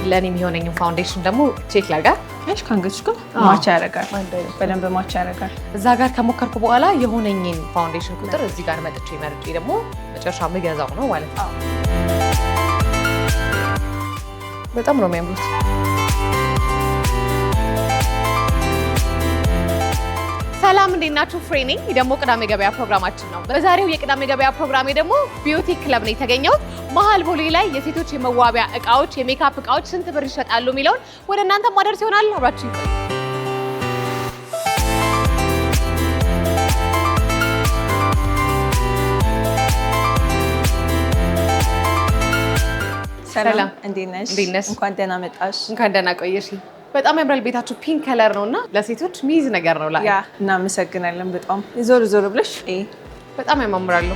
ለኔ የሚሆነኝ ፋውንዴሽን ደግሞ ቼክ ላድርጋ። እሺ ካንገትሽ ጋር ማች ያደርጋል፣ በደንብ ማች ያደርጋል። እዛ ጋር ከሞከርኩ በኋላ የሆነኝን ፋውንዴሽን ቁጥር እዚህ ጋር መጥቼ መርጬ ደግሞ መጨረሻ የምገዛው ነው ማለት ነው። በጣም ነው የሚያምሩት። ሰላም እንዴት ናችሁ? ፍሬ ነኝ። ደግሞ ቅዳሜ ገበያ ፕሮግራማችን ነው። በዛሬው የቅዳሜ ገበያ ፕሮግራሜ ደግሞ ቢዩቲ ክለብ ነው የተገኘሁት። መሀል ቦሌ ላይ የሴቶች የመዋቢያ እቃዎች፣ የሜካፕ እቃዎች ስንት ብር ይሸጣሉ የሚለውን ወደ እናንተ ማድረስ ይሆናል። አብራችሁ ሰላም እንዴት ነሽ? እንኳን ደህና መጣሽ። እንኳን ደህና ቆየሽ። በጣም ያምራል ቤታችሁ። ፒንክ ከለር ነውና ለሴቶች ሚዝ ነገር ነው ላይ። ያ እናመሰግናለን በጣም ዞር ዞር ብለሽ በጣም ያማምራሉ።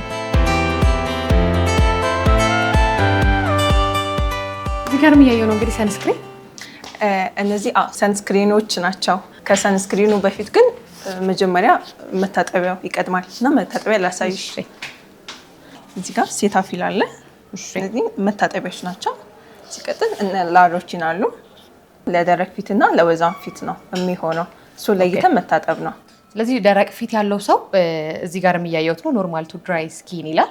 እዚህ ጋር የሚያየው ነው እንግዲህ ሰንስክሪን። እነዚህ ሰንስክሪኖች ናቸው። ከሰንስክሪኑ በፊት ግን መጀመሪያ መታጠቢያው ይቀድማል እና መታጠቢያ ላሳይሽ። እዚህ ጋር ሴታፊል አለ። እነዚህ መታጠቢያዎች ናቸው። ሲቀጥል እነ ላሮችን አሉ። ለደረቅ ፊትና ለወዛም ፊት ነው የሚሆነው። እሱ ለይተን መታጠብ ነው። ስለዚህ ደረቅ ፊት ያለው ሰው እዚህ ጋር የሚያየውት ነው ኖርማል ቱ ድራይ ስኪን ይላል።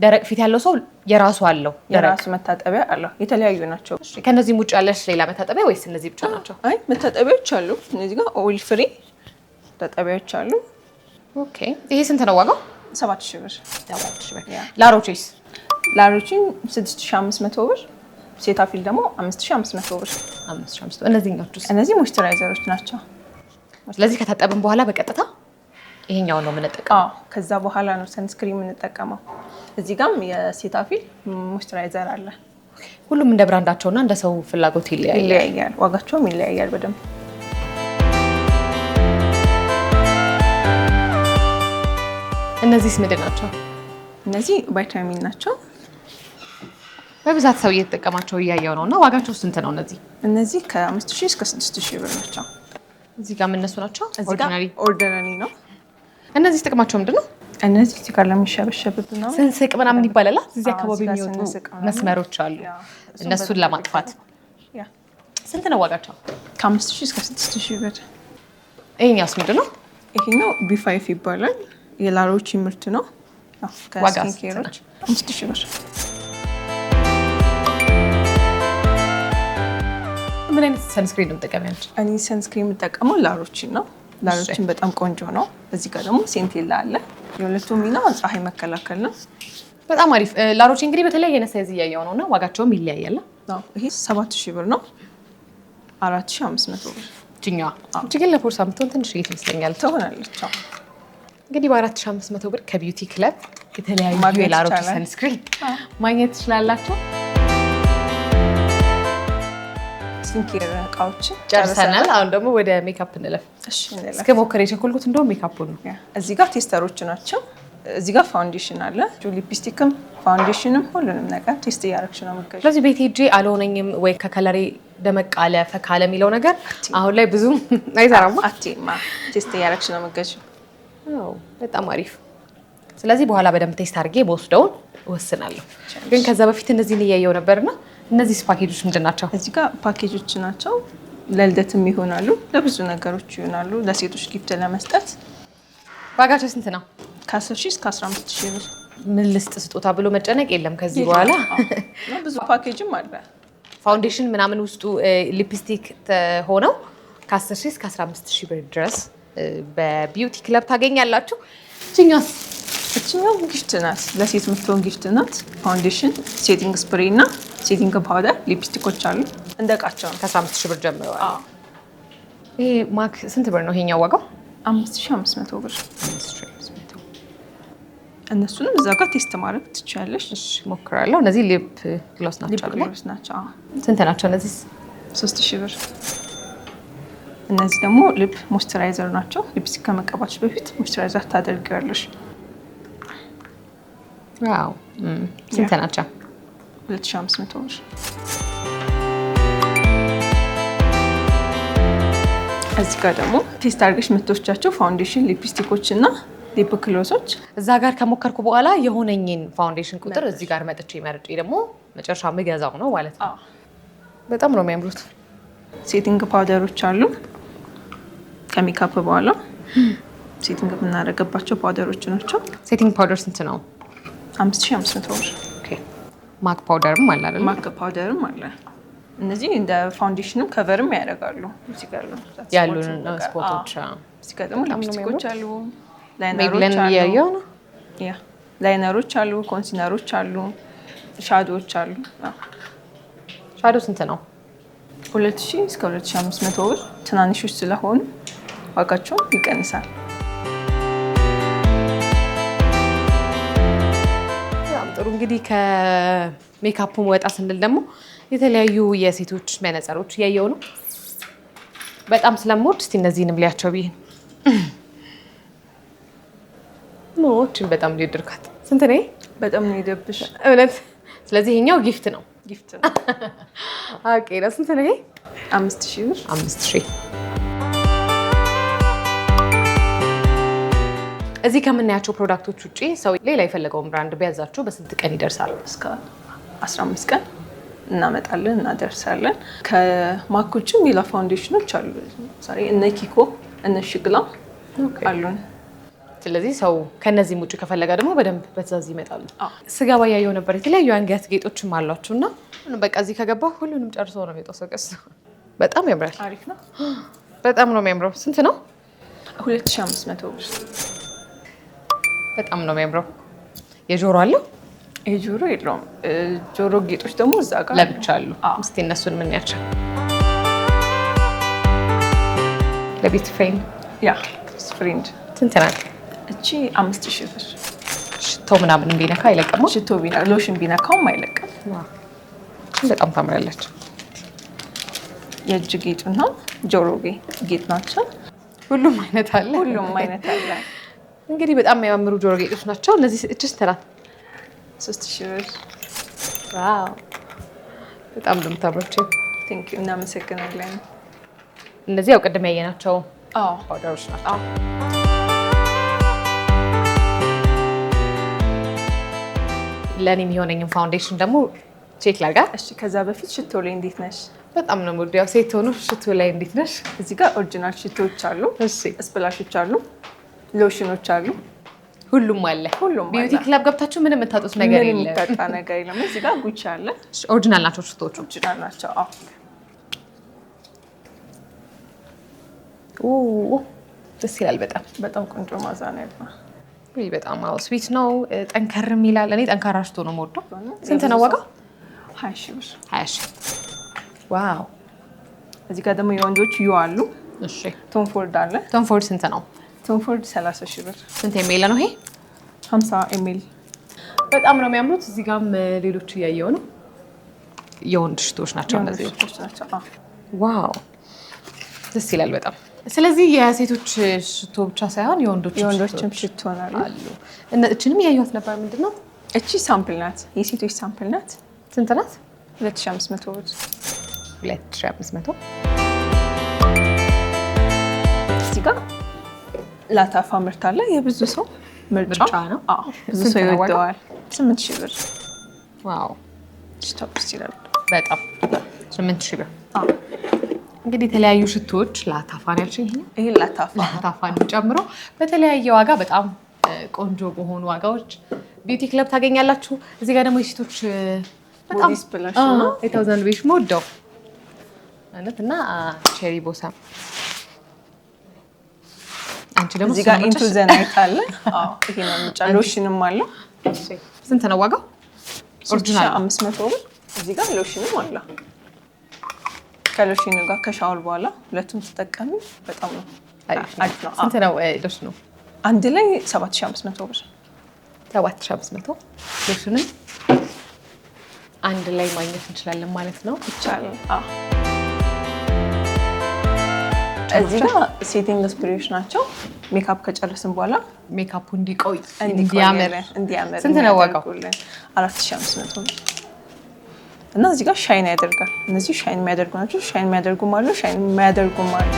ደረቅ ፊት ያለው ሰው የራሱ አለው፣ የራሱ መታጠቢያ አለው። የተለያዩ ናቸው። ከነዚህም ውጭ ያለሽ ሌላ መታጠቢያ ወይስ እነዚህ ብቻ ናቸው? አይ መታጠቢያዎች አሉ። እነዚህ ጋር ኦይል ፍሪ መታጠቢያዎች አሉ። ኦኬ። ይሄ ስንት ነው ዋጋው? 7000 ብር። 7000 ብር። ላሮችስ? ላሮችን 6500 ብር። ሴታፊል ደግሞ 5500 ብር። 5500። እነዚህኞቹስ? እነዚህ ሞይስቸራይዘሮች ናቸው። ስለዚህ ከታጠብን በኋላ በቀጥታ ይሄኛው ነው የምንጠቀመው። ከዛ በኋላ ነው ሰንስክሪን የምንጠቀመው። እዚህ ጋርም የሴታፊል ሞይስቸራይዘር አለ። ሁሉም እንደ ብራንዳቸውና እንደ ሰው ፍላጎት ይለያያል። ዋጋቸውም ይለያያል በደንብ። እነዚህስ ምንድን ናቸው? እነዚህ ቫይታሚን ናቸው። በብዛት ሰው እየተጠቀማቸው እያየው ነው። እና ዋጋቸው ስንት ነው እነዚህ? እነዚህ ከ5000 እስከ 6000 ብር ናቸው። እዚህ ጋር የምነሱ ናቸው። ኦርዲናሪ ነው። እነዚህ ጥቅማቸው ምንድን ነው? እነዚህ እዚህ ጋር ለሚሸበሸብት ነው ስንስቅ ምናምን ይባላል። እዚህ አካባቢ የሚወጡ መስመሮች አሉ፣ እነሱን ለማጥፋት። ስንት ነው ዋጋቸው? ከ5000 እስከ 6000 ብር። ይሄኛውስ ምንድን ነው? ይሄኛው ቢ5 ይባላል። የላሮች ምርት ነው። ዋጋ 5000 ብር። ምን አይነት ሰንስክሪን ነው የምትጠቀሚያለሽ? እኔ ሰንስክሪን የምጠቀመው ላሮችን ነው። ላሮችን በጣም ቆንጆ ነው። እዚህ ጋር ደግሞ ሴንቴላ አለ። የሁለቱም ሚና ፀሐይ መከላከል ነው። በጣም አሪፍ። ላሮች እንግዲህ በተለያየ አይነት ሳይዝ እያየው ነው እና ዋጋቸውም ይለያያል። ይሄ 7000 ብር ነው። 4500 ብር። ጅኛዋ ግን ለፖርሳ የምትሆን ትንሽ ትመስለኛለች። ትሆናለች። እንግዲህ በ4500 ብር ከቢዩቲ ክለብ የተለያዩ የላሮች ሰንስክሪን ማግኘት ትችላላችሁ። ስኪንኬር እቃዎችን ጨርሰናል። አሁን ደግሞ ወደ ሜካፕ እንለፍ። እስከ ሞከር የቸኮልኩት እንደውም ሜካፕ ነው። እዚህ ጋር ቴስተሮች ናቸው። እዚህ ጋር ፋውንዴሽን አለ። ሊፕስቲክም ፋውንዴሽንም ሁሉንም ነገር ቴስት እያደረግሽ ነው የምትገዢው። ስለዚህ ቤት ሄጄ አልሆነኝም ወይ ከከለሬ ደመቅ አለ ፈካ አለ የሚለው ነገር አሁን ላይ ብዙም አይሰራም። ቴስት እያደረግሽ ነው የምትገዢው። በጣም አሪፍ። ስለዚህ በኋላ በደንብ ቴስት አድርጌ በወስደውን እወስናለሁ። ግን ከዛ በፊት እነዚህን እያየው ነበርና እነዚህ ፓኬጆች ምንድን ናቸው? እዚህ ጋር ፓኬጆች ናቸው። ለልደትም ይሆናሉ፣ ለብዙ ነገሮች ይሆናሉ። ለሴቶች ጊፍት ለመስጠት። ዋጋቸው ስንት ነው? ከ10000 እስከ 15000 ብር። ምን ልስጥ ስጦታ ብሎ መጨነቅ የለም ከዚህ በኋላ። ብዙ ፓኬጅም አለ። ፋውንዴሽን ምናምን ውስጡ ሊፕስቲክ ሆነው ከ10000 እስከ 15000 ብር ድረስ በቢዩቲ ክለብ ታገኛላችሁ። እችኛው ጊፍት ናት፣ ለሴት የምትሆን ጊፍት ናት። ፋውንዴሽን፣ ሴቲንግ ስፕሬይ እና ሴቲንግ ፓውደር፣ ሊፕስቲኮች አሉ። እንደ እቃቸው ነው። ከ15000 ብር ጀምረዋል። ይሄ ማክ ስንት ብር ነው ይሄኛው ዋጋው? 5500 ብር። እነሱንም እዛ ጋር ቴስት ማድረግ ትችያለሽ። እሺ ሞክራለሁ። እነዚህ ሊፕ ግሎስ ናቸው። ስንት ናቸው እነዚህ? 3000 ብር። እነዚህ ደግሞ ሊፕ ሞይስቸራይዘር ናቸው። ሊፕስቲክ ከመቀባትሽ በፊት ሞይስቸራይዘር ታደርጊያለሽ። ዋው ስንት ናቸው? 2500 ብር። እዚህ ጋር ደግሞ ቴስት አድርገሽ የምትወስጃቸው ፋውንዴሽን፣ ሊፕስቲኮች እና ሊፕ ግሎሶች። እዛ ጋር ከሞከርኩ በኋላ የሆነኝን ፋውንዴሽን ቁጥር እዚህ ጋር መጥቼ መርጬ ደግሞ መጨረሻ የምገዛው ነው ማለት ነው። በጣም ነው የሚያምሩት። ሴቲንግ ፓውደሮች አሉ። ከሜካፕ በኋላ ሴቲንግ የምናደርግባቸው ፓውደሮች ናቸው። ሴቲንግ ፓውደር ስንት ነው? 5500 ብር። ኦኬ። ማክ ፓውደርም አለ አይደል? ማክ ፓውደርም አለ። እነዚህ እንደ ፋውንዴሽንም ከቨርም ያደርጋሉ። እዚህ ጋር ነው ያሉን ስፖቶች። እዚህ ጋር ደግሞ ሊፕስቲኮች አሉ፣ ላይነሮች አሉ፣ ኮንሲለሮች አሉ፣ ሻዶዎች አሉ። ሻዶ ስንት ነው? 2000 እስከ 2500 ብር። ትናንሾች ስለሆኑ ዋጋቸው ይቀንሳል። በጣም ጥሩ። እንግዲህ ከሜካፑ ወጣ ስንል ደግሞ የተለያዩ የሴቶች መነጽሮች እያየው ነው። በጣም ስለምወድ እስቲ እነዚህንም ሊያቸው ብዬ ኖችን በጣም ሊወድርካት። ስንት ነው? በጣም ነው ይደብሽ እውነት። ስለዚህ ይሄኛው ጊፍት ነው። ጊፍት ነው። ኦኬ። ለስንት ነው ይሄ? 5000 ብር። 5000። እዚህ ከምናያቸው ፕሮዳክቶች ውጪ ሰው ሌላ የፈለገውን ብራንድ ቢያዛቸው በስንት ቀን ይደርሳል? እስከ 15 ቀን እናመጣለን፣ እናደርሳለን። ከማክ ውጭም ሌላ ፋውንዴሽኖች አሉ። ዛሬ እነ ኪኮ እነ ሽግላ አሉን። ስለዚህ ሰው ከነዚህም ውጭ ከፈለገ ደግሞ በደንብ በትዕዛዝ ይመጣሉ። ስገባ ያየው ነበር የተለያዩ አንገት ጌጦችም አሏቸው እና በቃ እዚህ ከገባ ሁሉንም ጨርሶ ነው የሚወጣው። ቀስ በጣም ያምራል። አሪፍ ነው። በጣም ነው የሚያምረው። ስንት ነው? 2500 ብር። በጣም ነው የሚያምረው። የጆሮ አለው? የጆሮ የለውም። ጆሮ ጌጦች ደግሞ እዛ ጋር ለብቻ አሉ። እስቲ እነሱን ምን ያቸው? ለቤት ፍሬንድ ፍሬንድ ስንት ናት? እቺ 5000 ብር። ሽቶ ምናምን ቢነካ አይለቅም? ሽቶ ሎሽን ቢነካውም አይለቅም። በጣም ታምራለች። የእጅ ጌጥና ጆሮ ጌጥ ናቸው። ሁሉም አይነት አለ። ሁሉም አይነት አለ። እንግዲህ በጣም የሚያማምሩ ጆሮ ጌጦች ናቸው እነዚህ። እቺ ስንት ናት? 3000 ብር። ዋው በጣም ነው የምታምረው። ቴንክ ዩ፣ እናመሰግናለን። እነዚህ ያው ቅድም ያየናቸው ፓውደሮች ናቸው። ለእኔ የሚሆነኝን ፋውንዴሽን ደግሞ ቼክ ላድርጋ። እሺ፣ ከዛ በፊት ሽቶ ላይ እንዴት ነሽ? በጣም ነው የምወደው። ያው ሴት ሆኖ ሽቶ ላይ እንዴት ነሽ? እዚህ ጋር ኦሪጂናል ሽቶዎች አሉ፣ ስፕላሾች አሉ፣ ሎሽኖች አሉ። ሁሉም አለ። ቢዩቲ ክለብ ገብታችሁ ምንም የምታጡት ነገር የለም። የሚጠጣ ነገር የለም። እዚህ ጋር ጉቺ አለ። ኦሪጂናል ናቸው ሽቶዎቹ? ኦሪጂናል ናቸው። ደስ ይላል። በጣም ቆንጆ ማዛ ነው ያለው። በጣም ስዊት ነው፣ ጠንከርም ይላል። እኔ ጠንካራ ሽቶ ነው የምወደው። ስንት ነው ዋጋው? 20 ብር። 20 ዋው። እዚህ ጋር ደግሞ የወንዶች ዩ አሉ። እሺ፣ ቶም ፎርድ አለ። ቶም ፎርድ ስንት ነው? ቶም ፎርድ 30 ብር። ስንት ኤምኤል ነው ይሄ? 50 ኤምኤል። በጣም ነው የሚያምሩት። እዚህ ጋርም ሌሎች እያየው ነው። የወንድ ሽቶዎች ናቸው እነዚህ። ዋው ደስ ይላል በጣም። ስለዚህ የሴቶች ሽቶ ብቻ ሳይሆን የወንዶችም ሽቶ አሉ። እችንም እያየኋት ነበር። ምንድን ነው እቺ? ሳምፕል ናት፣ የሴቶች ሳምፕል ናት። ስንት ናት? 2500 ብር። 2500። እዚህ ጋር ላታፋ ምርት አለ። የብዙ ሰው ምርጫ ነው። ብዙ ሰው ይወደዋል። 8000 ብር። ዋው ስቶፕስ ይላል። በጣም 8000 ብር። እንግዲህ የተለያዩ ሽቶዎች ላታፋ ናቸው። ይሄ ላታፋን ጨምሮ በተለያየ ዋጋ በጣም ቆንጆ በሆኑ ዋጋዎች ቢዩቲ ክለብ ታገኛላችሁ። እዚህ ጋር ደግሞ የሴቶች በጣም ስፕላሽ ነው። የታውዘንድ ቤሽ ሞደው አይነት እና ቼሪ ቦሳም። አንቺ ደግሞ እዚህ ጋር ኢንቱ ዘ ናይት አለ። ይሄ ነው ምጫ። ሎሽንም አለ። ስንት ነው ዋጋው? ኦሪጂናል 500 ብር። እዚህ ጋር ሎሽንም አለ። ከሎሽኑ ጋር ከሻወር በኋላ ሁለቱም ተጠቀሚ። በጣም ነው አሪፍ ነው። ስንት ነው ሎሽኑ? አንድ ላይ 7500 ብር። 7500 ሎሽኑን አንድ ላይ ማግኘት እንችላለን ማለት ነው። ይቻላል። እዚህ ጋር ሴቲንግ ስፕሬዎች ናቸው። ሜካፕ ከጨረስን በኋላ ሜካፑ እንዲቆይ እንዲያምር። ስንት ነው ዋጋው? 4500 ብር። እና እዚህ ጋር ሻይን ያደርጋል። እነዚህ ሻይን የሚያደርጉ ናቸው። ሻይን የሚያደርጉም አሉ፣ ሻይን የሚያደርጉም አሉ።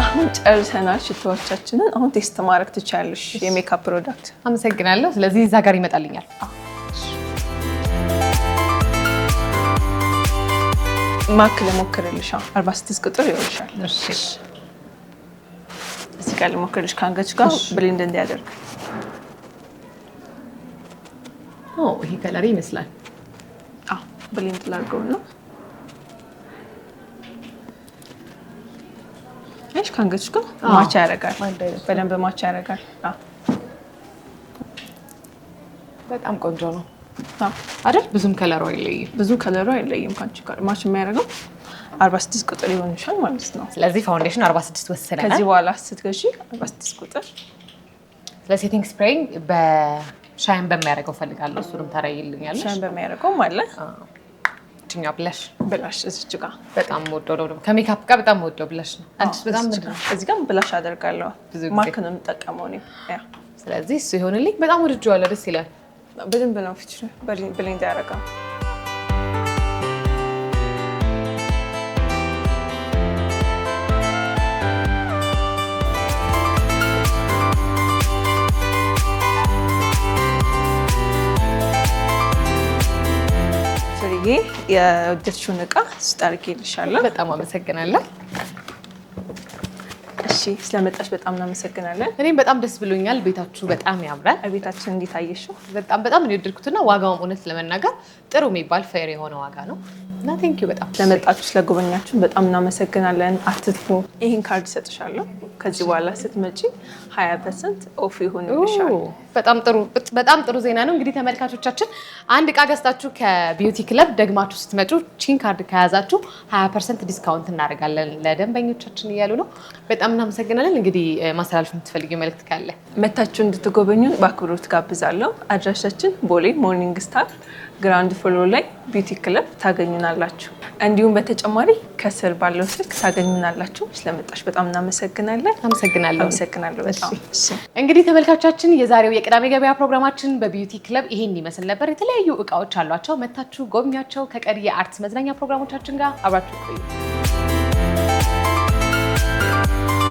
አሁን ጨርሰናል ሽቶዎቻችንን። አሁን ቴስት ማድረግ ትችያለሽ የሜካፕ ፕሮዳክት። አመሰግናለሁ። ስለዚህ እዛ ጋር ይመጣልኛል። ማክ ልሞክርልሽ። 46 ቁጥር ይሆንሻል። እሺ እዚህ ጋር ልሞክርልሽ ከአንገትሽ ጋር ብሌንድ እንዲያደርግ። ይሄ ከለር ይመስላል። ብሌንድ ላድርገው ነው። እሺ ከአንገትሽ ጋር ማች ያደርጋል። በደንብ ማች ያደርጋል። በጣም ቆንጆ ነው አይደል? ብዙም ከለሩ አይለይም። ካንቺ ጋር ማች የሚያደርገው 46 ቁጥር ይሆንሻል ማለት ነው። ስለዚህ ፋውንዴሽን 46 ወሰነናል። ከዚህ በኋላ ስትገዢ 46 ቁጥር። ለሴቲንግ ስፕሬይ በሻይን በሚያደርገው ፈልጋለሁ። እሱንም ታረይልኛለሽ? ሻይን በሚያደርገው ማለት እኛ ብላሽ እዚች ጋር በጣም ወደው ነው። ከሜካፕ ጋር በጣም ወደው ብላሽ ነው። አንቺ በጣም እዚህ ጋር ብላሽ አደርጋለሁ። ማክ ነው የምጠቀመው እኔ። ስለዚህ እሱ ይሆንልኝ። በጣም ወድጄዋለሁ። ደስ ይላል። በደንብ ነው ፊትሽ ብሌንድ ያደርጋል። የወደድሽውን እቃ ስጠርጌልሻለሁ። በጣም አመሰግናለሁ። እሺ ስለመጣሽ በጣም እናመሰግናለን። እኔም በጣም ደስ ብሎኛል። ቤታችሁ በጣም ያምራል። ቤታችን እንዴት አየሽው? በጣም ነው የወደድኩትና ዋጋውም እውነት ለመናገር ጥሩ የሚባል ፌር የሆነ ዋጋ ነው እና ቴንኪው በጣም ስለመጣችሁ ስለጎበኛችሁ በጣም እናመሰግናለን። አትጥፉ። ይሄን ካርድ እሰጥሻለሁ። ከዚህ በኋላ ስትመጪ 20% ኦፍ ይሆንልሻል። በጣም ጥሩ ዜና ነው። እንግዲህ ተመልካቾቻችን አንድ እቃ ገዝታችሁ ከቢዩቲ ክለብ ደግማችሁ ስትመጡ ቺን ካርድ ከያዛችሁ 20% ዲስካውንት እናደርጋለን ለደንበኞቻችን እያሉ ነው። በጣም እናመሰግናለን። እንግዲህ ማስተላለፍ የምትፈልጊው መልዕክት ካለ? መታችሁ እንድትጎበኙ በአክብሮት ጋብዛለሁ። አድራሻችን ቦሌ ሞርኒንግ ስታር ግራውንድ ፍሎር ላይ ቢዩቲ ክለብ ታገኙናላችሁ። እንዲሁም በተጨማሪ ከስር ባለው ስልክ ታገኙናላችሁ። ስለመጣሽ በጣም እናመሰግናለን። አመሰግናለሁ በጣም። እንግዲህ ተመልካቾቻችን የዛሬው የቅዳሜ ገበያ ፕሮግራማችን በቢዩቲ ክለብ ይሄን ይመስል ነበር። የተለያዩ እቃዎች አሏቸው። መታችሁ ጎብኛቸው። ከቀሪ የአርት መዝናኛ ፕሮግራሞቻችን ጋር አብራችሁ ቆዩ።